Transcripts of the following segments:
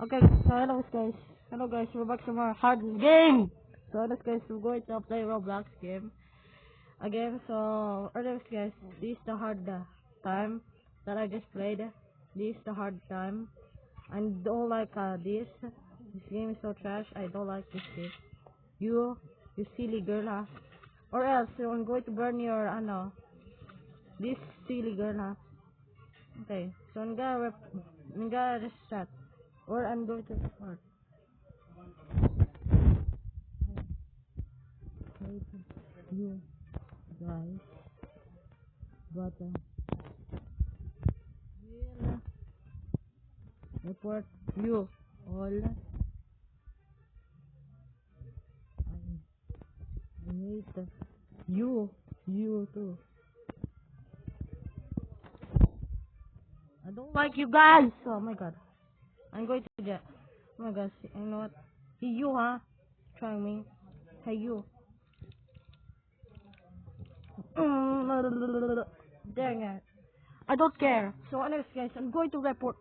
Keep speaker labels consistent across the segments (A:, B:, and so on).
A: Okay, so hello guys, we're back to more hard game. So hello guys, we're going to play Roblox game again. So hello guys, this is the hard time that I just played. This is the hard time. I don't like this. This game is so trash. I don't like this game. You silly girl, huh? Or else I'm going to burn your this silly girl, huh? Okay, so I'm gonna restart, or I'm going to report. You guys, but will report you all. I hate you too. I don't like you guys. Oh my god, I'm going to get. Oh my gosh, you know what? Hey you, huh? Try me. Hey you. Dang it. I don't care. So anyways guys, I'm going to report.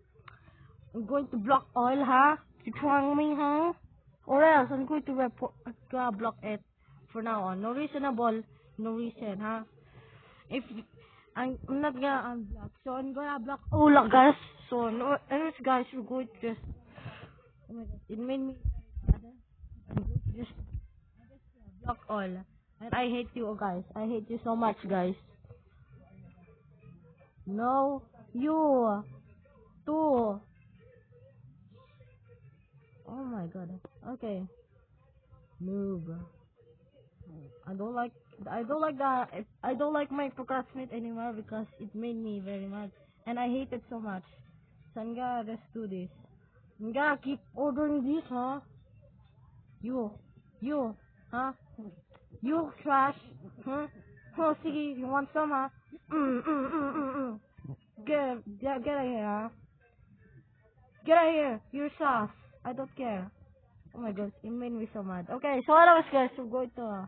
A: I'm going to block all, huh? You trying me, huh? Or else I'm going to report, block it for now on. No reasonable, no reason, huh? If I'm not gonna unblock, so I'm gonna block all of guys. So no, anyways guys, we're going to just. Oh my god, it made me. I'm going to just block all, and I hate you guys. I hate you so much, guys. No, you too. Oh my god. Okay, move. I don't like that. I don't like my procrastinate anymore because it made me very mad, and I hate it so much. So I'm gonna just do this. I'm gonna keep ordering this, huh? You, huh? You trash, huh? Oh, Siggy, you want some, huh? Mm. Get out here, huh? Get out here, you're sauce. I don't care. Oh my god, it made me so mad. Okay, so anyways guys, we're going to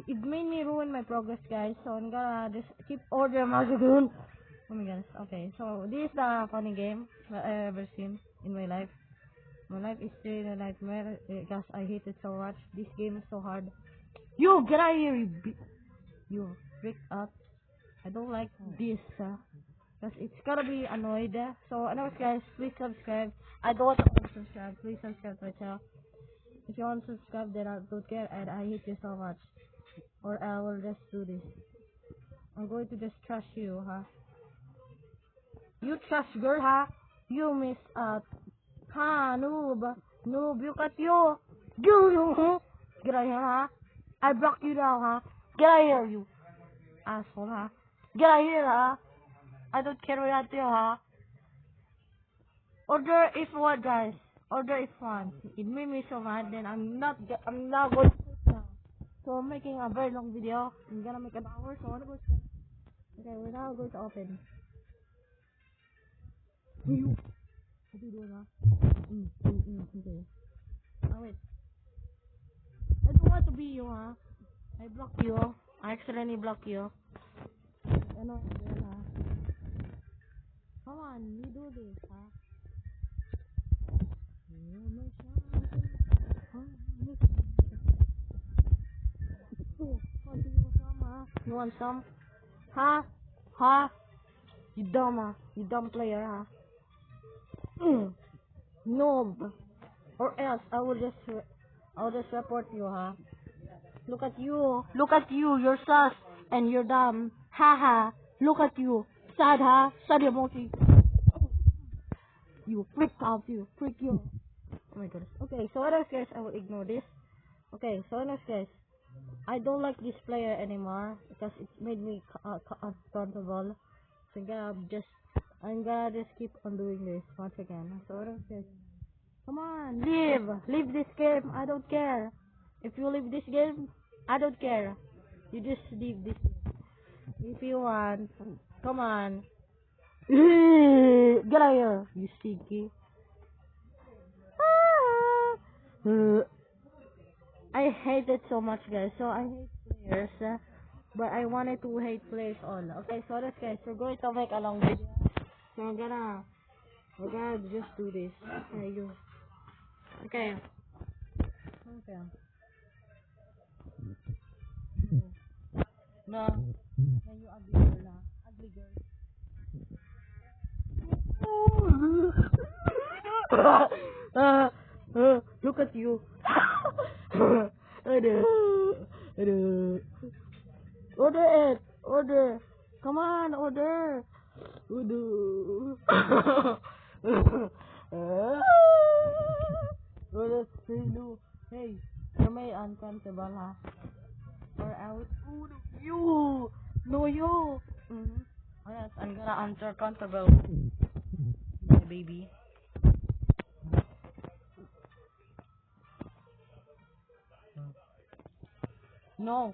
A: it made me ruin my progress, guys. So I'm gonna just keep ordering Mazagoon. Oh my gosh. Okay, so this is the funny game that I ever seen in my life. My life is still a nightmare because I hate it so much. This game is so hard. You get out of here, you freak up. I don't like this, because it's gonna be annoyed. So anyways, guys, please subscribe. I don't want to subscribe. Please subscribe to my channel. If you want to subscribe, then I don't care, and I hate you so much. Or I will just do this. I'm going to just trash you, huh? You trash girl, huh? You miss out. Ha, noob. Noob, look at you. You, huh? Get out here, huh? I block you now, huh? Get out here, you asshole, huh? Get out here, huh? I don't care what you, huh? Order if what, guys? Order if one. It made me so mad, then I'm not going to put now. So I'm making a very long video. I'm gonna make an hour, so I'm gonna go. Okay, we're now going to open. You. What are you doing, huh? Okay. Oh, wait. I don't want to be you, huh? I block you. I accidentally block you. I know, huh? Come on, you do this, huh? You want some? Huh? Huh? You dumb, huh? You dumb player, huh? Noob. Or else I will just report you, huh? Look at you. Look at you. You're sus and you're dumb. Haha. Look at you. Sad, huh? Sad emoji. You freak out, you freak you. Oh my goodness. Okay, so what else, guys? I will ignore this. Okay, so what else, guys? I don't like this player anymore because it made me uncomfortable. So I'm gonna just keep on doing this once again. So what else, guys? Come on, leave this game. I don't care. If you leave this game, I don't care. You just leave this if you want. Come on. Get out here, you stinky. I hate it so much, guys. So I hate players, but I wanted to hate players all. Okay, so let's guys, we're going to make a long video. So I'm gonna We're gonna just do this. Okay, you. Okay. Okay. No. No, you ugly girl na. Ugly girl. Look at you. Aduh. Aduh. Order it. Order. Come on, order. Aduh. Order. Hey, may uncomfortable ha? Or else. You. No, you. Oh, yes, I'm gonna answer comfortable. My baby. No.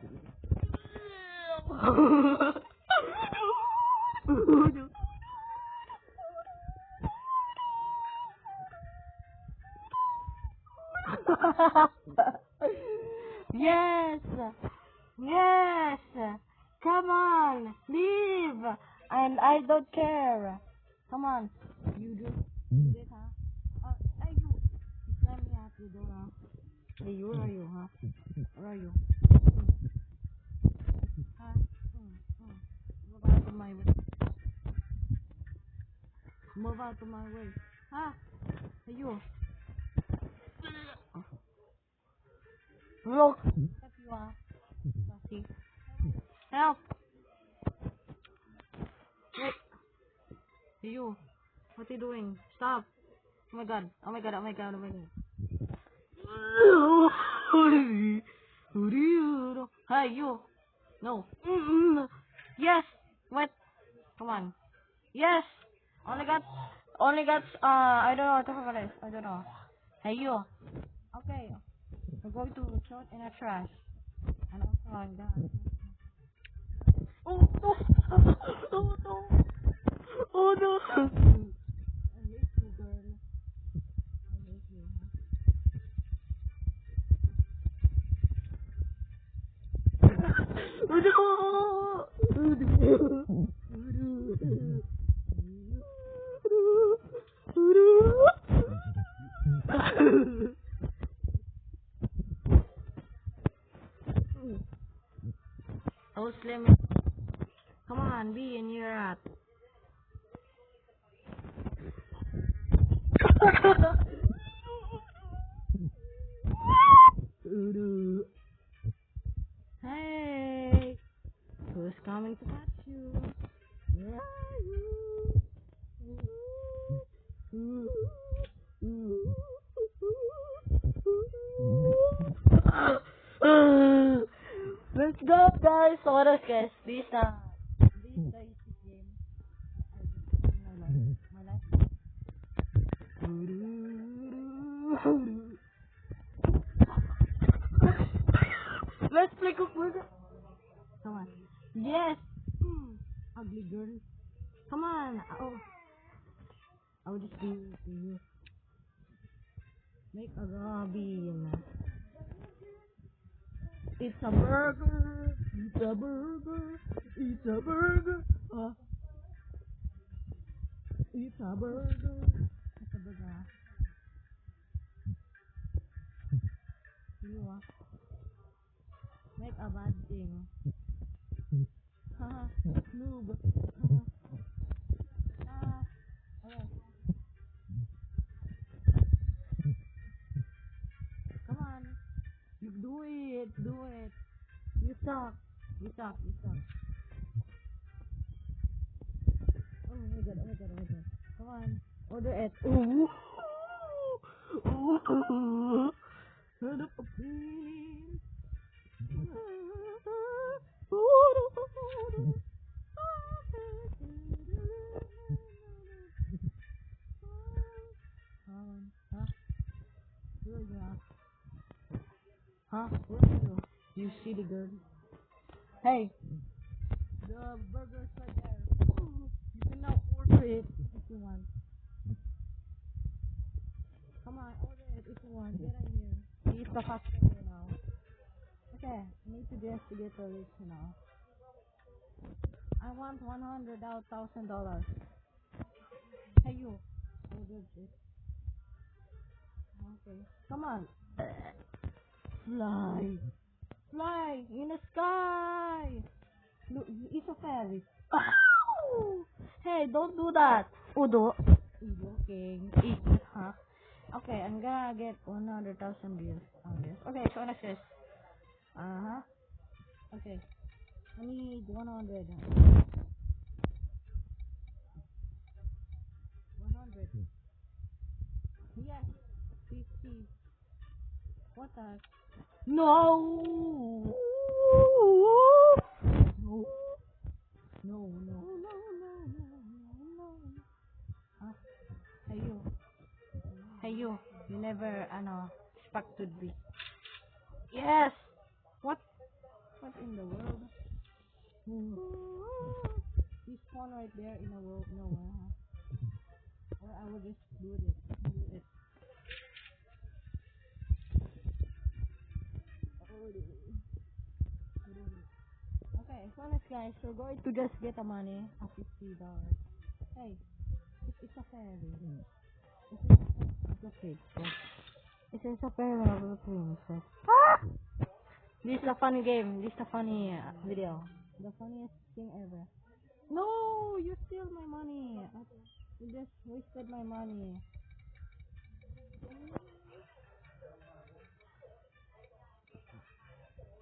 A: Yes. Yes. Come on. Leave. And I don't care. Come on. You do this, huh? Hey, you. Just let me out the door, huh? Hey, you, where are you, huh? Where are you? Huh? Move out of my way. Move out of my way. Huh? Hey, you. Look. Help you, huh? Sassy. Help. Wait. Hey, you. What are you doing? Stop. Oh my god. Oh my god. Oh my god. Oh my god. Hey, you. No. Yes. What? Come on. Yes. Only got, I don't know what the fuck it is. I don't know. Hey, you. Okay. We're going to throw it in a trash. And also, I'm done. Oh, no. Oh, no. Oh, no. I hate you, girl. I hate you, Oh, Slim. Come on, be in your rat. Hey, who's coming to catch you? Where are you? Let's go, guys. So what else, guys? This is the easy game. My life. Let's play Cook Burger. Come on. Yes. Ugly girl. Come on. Oh. I'll just do it to you. Make a robin. It's a burger. It's a burger. It's a burger. It's a burger. It's a burger. You want? Make a bad thing. Haha. Noob. Okay. Come on. You do it. Do it. You suck. You suck. You suck. Oh my god. Oh my god. Oh my god. Come on. Order it. Ooh. Ooh. Order for please. Huh? Where are you at? Huh? Where are you? You see the girl? Hey! The burger's right there. You can now order it if you want. Come on, order it if you want. Get in here. He's the customer now. Okay, I need to just to get the rich now. I want $100,000. Hey you. Oh, good shit. Okay. Come on. Fly. Fly in the sky. Look, it's a fairy. Ow! Hey, don't do that. Udo. Joking. Huh? Okay, I'm gonna get 100,000 views on this. Okay, so next is. Uh-huh. Okay. I need 100. 100. Yes. 50. What the? No! No. No, no, no, no, no, no, no. Huh? Hey you. Hey you. You never, expected me. Yes! What? What in the world? You spawn right there in a world nowhere, huh? Or I will just do it. Do it. Okay, so next guys, we're going to just get the money of $50. Hey, it's a fairy. It's a kid. It's a fairy of the princess. This is a funny game. This is a funny video. The funniest thing ever. No, you steal my money. You just wasted my money.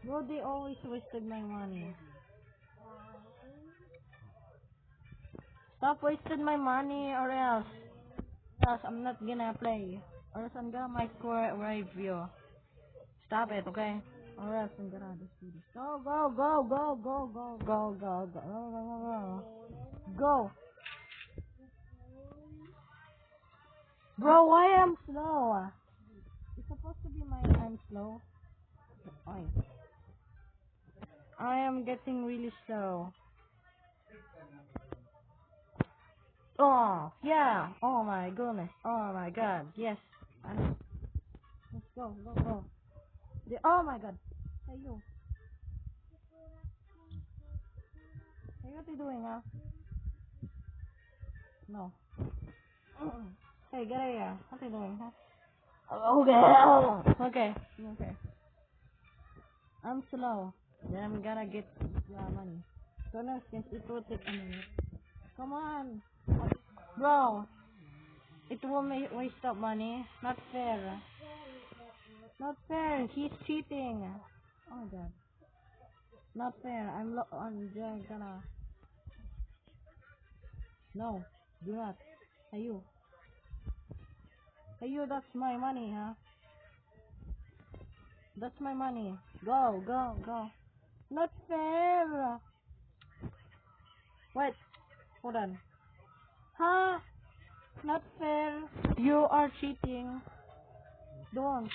A: Bro, they always wasted my money. Stop wasting my money or else. Else I'm not gonna play. Or else I'm gonna microwave you. Stop it, okay? Or else I'm gonna just do this. Go, go, go, go, go, go, go, go, go, go, go, go. Go. Bro, why am slow? It's supposed to be my I'm slow. Oi. I am getting really slow. Oh, yeah. Oh my goodness. Oh my god. Yes. Let's go, go, go. Oh my god. Hey you. Hey, what are you doing, huh? No. Hey, get out here. What are you doing, huh? Okay. Okay. Okay. I'm slow. Then I'm gonna get money. So now, since it will take a minute. Come on. Bro. It will waste up money. Not fair. Not fair. He's cheating. Oh my god. Not fair. I'm just gonna. No. Do not. Hey you. Hey you, that's my money, huh? That's my money. Go, go, go. Not fair. Wait. Hold on. Huh? Not fair. You are cheating. Don't.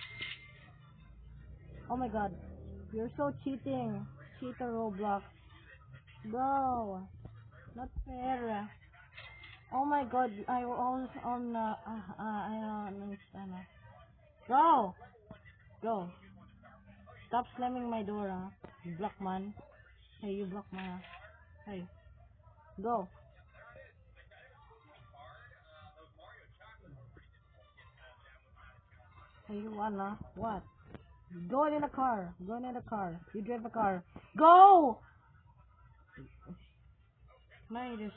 A: Oh my god. You're so cheating. Cheater Roblox. Bro. Not fair. Oh my god. I was on I don't understand. Go. Go. Stop slamming my door, huh? You block man. Hey, you block man. Hey. Go. Hey, you wanna? What? Go in the car. Go in the car. You drive a car. Go! Man, you just...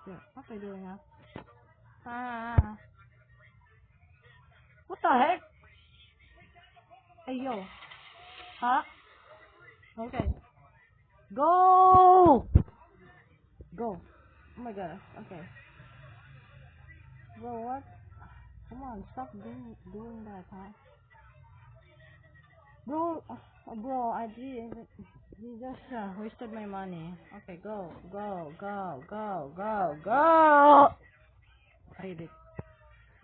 A: Yeah, what are you doing, huh? Ah. What the heck? Hey, yo. Huh? Okay. Go! Go. Oh my god. Okay. Bro, what? Come on, stop doing that, huh? Bro, bro, you just wasted my money. Okay, go, go, go, go, go, go! I hate it.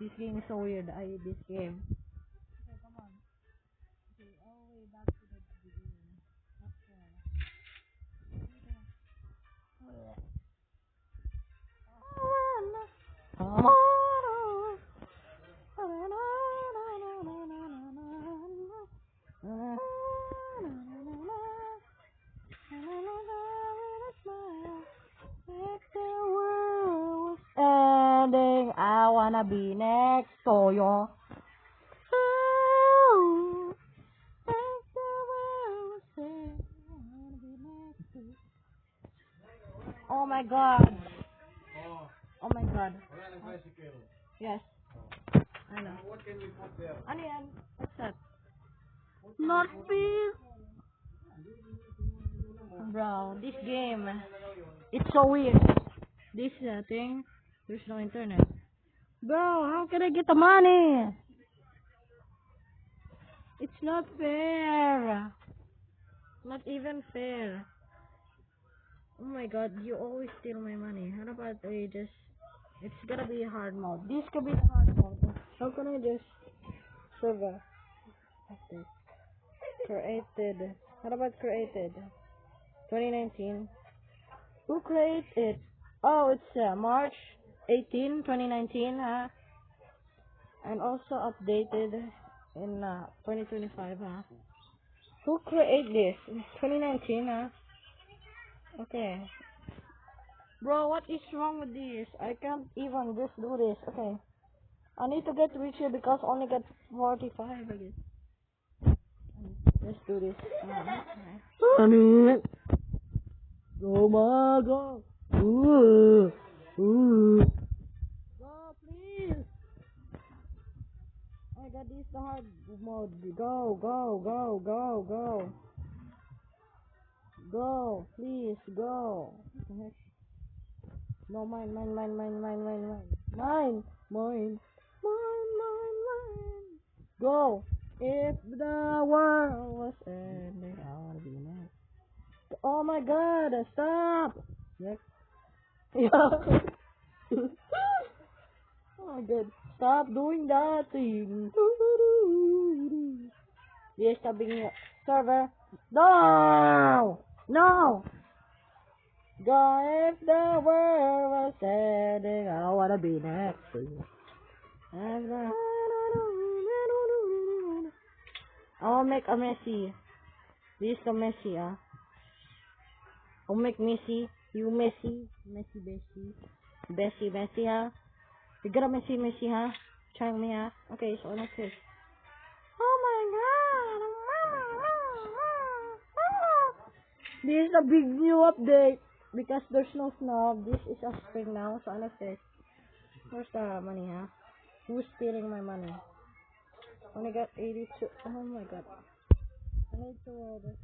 A: This game is so weird. I hate this game. Okay, come on. Okay, all the way back to the beginning. Come on. wanna be next to you. Oh my god. Oh my god. Yes. I know. What can we put there? Ano yan? What's that? Not fair. Bro, this game, it's so weird. This thing, there's no internet. Bro, how can I get the money? It's not fair. Not even fair. Oh my god, you always steal my money. How about I just... It's gonna be a hard mode. This could be the hard mode. How can I just... Server. Like this. Created. How about created? 2019. Who created it? Oh, it's March 18, 2019, huh? And also updated in 2025, huh? Who created this? 2019, huh? Okay. Bro, what is wrong with this? I can't even just do this. Okay. I need to get richer because I only get 45, I guess. Let's do this. Go, ma, go. Ooh. Ooh. Go, please. I got this hard mode. Go, go, go, go, go. Go, please, go. No, mine. Go. If the world was ending, I wanna be next. Oh my god, stop. Next. Yeah. Oh my god, stop doing that thing. Yes, stop being a server. No! No! God, if the world was ending, I wanna be next to you. I'll make a Messi. This is a Messi, ah. I'll make Messi. You Messi. Messi, huh? You got a Messi, huh? Trying me, huh? Okay, so let's see. Oh my god! This is a big new update because there's no snow. This is a spring now, so let's see. Where's the money, huh? Who's stealing my money? Only got 82. Oh my god. I need to roll this.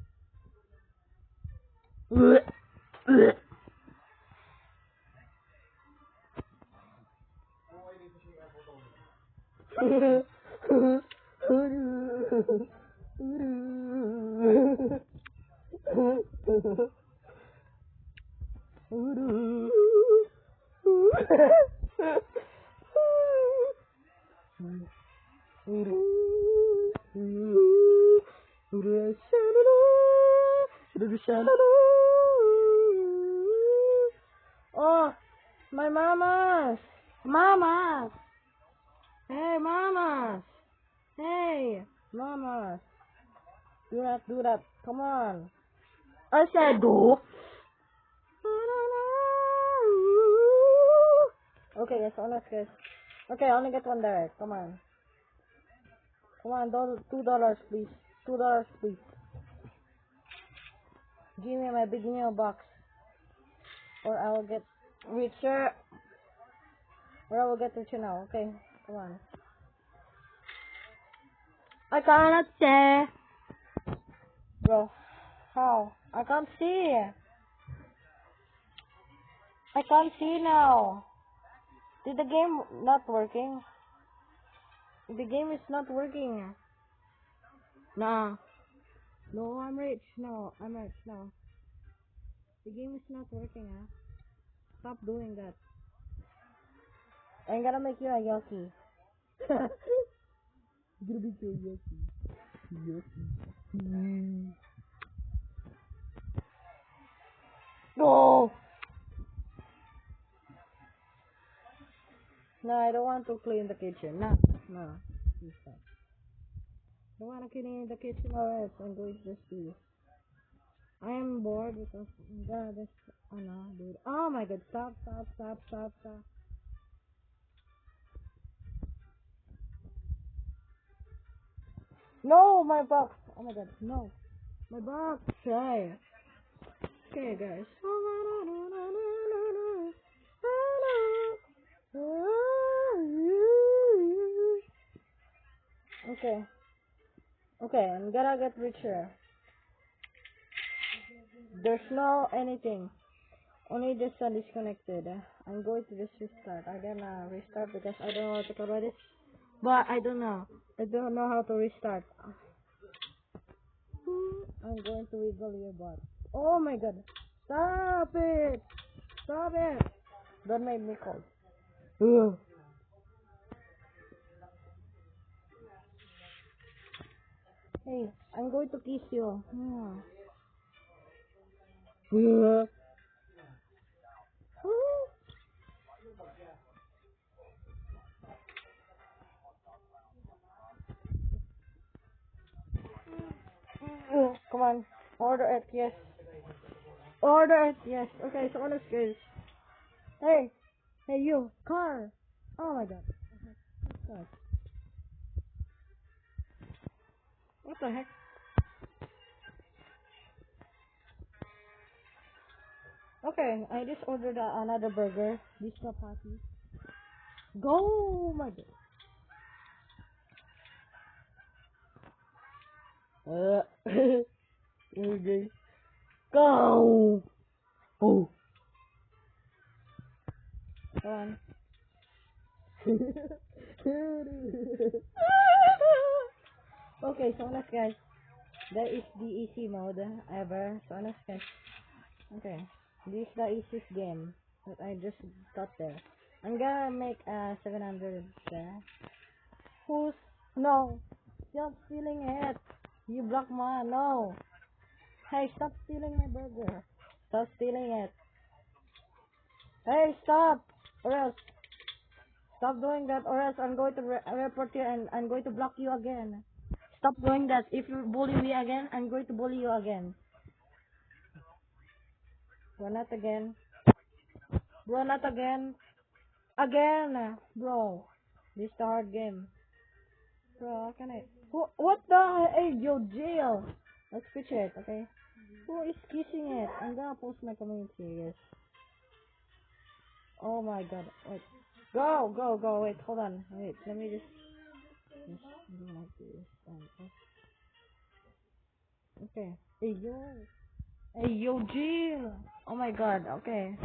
A: Oh, my mamas! Mamas! Hey, mamas! Hey, mamas! Do that. Come on. I said do. Okay, guys, honest, guys. Okay, I only get one direct. Come on. Come on, $2, please. $2, please. Give me my big new box. Or I will get richer. Or I will get richer now. Okay, come on. I cannot say. Bro, how? I can't see. I can't see now. Did the game not working? The game is not working. Nah. No, I'm rich. No, I'm rich. No. The game is not working, huh? Stop doing that. I'm gonna make you a Yoki. Gonna make you a Yoki. No! No, I don't want to clean the kitchen. No. Please stop. I don't want to clean the kitchen or else I'm going to just do this. I am bored because this. Oh no, dude. Oh my god, stop. No, my box. Oh my god, no. My box. Right. Okay, guys. Okay. Okay, I'm gonna get richer. There's no anything. Only the sun is connected. I'm going to just restart. I'm gonna restart because I don't know how to cover this. But I don't know. I don't know how to restart. I'm going to wiggle your butt. Oh my god. Stop it! Stop it! Don't make me cold. Ugh. Hey, I'm going to kiss you. Ugh. Come on. Order it, yes. Order it, yes. Okay, so let's go. Hey, hey you, car. Oh my god. God. What the heck? Okay, I just ordered another burger. This chapati. Go, my god. Okay. Go. Oh. Come on. Okay, so let's guys. That is the easy mode ever. So let's guys. Okay. This is the easiest game that I just got there. I'm gonna make 700 there. Who's no? Stop stealing it. You block my no. Hey, stop stealing my burger. Stop stealing it. Hey, stop! Or else, stop doing that, or else I'm going to report you and I'm going to block you again. Stop doing that. If you bully me again, I'm going to bully you again. Bro, not again. Bro, not again. Again, bro. This is the hard game. Bro, how can I? What the? Hey, yo, jail. Let's switch it, okay? Who is kissing it? I'm gonna post my community, yes. Oh my god. Wait. Go, go, go. Wait, hold on. Wait, let me just do like this. Okay. Hey, yo. Hey, yo, jail. Oh my god, okay.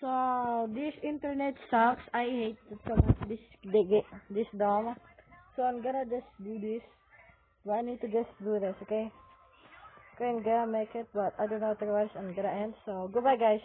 A: So, this internet sucks. I hate it so much. This DOM. So, I'm gonna just do this. But I need to just do this, okay? Okay, I'm gonna make it, but I don't know otherwise I'm gonna end. So, goodbye, guys.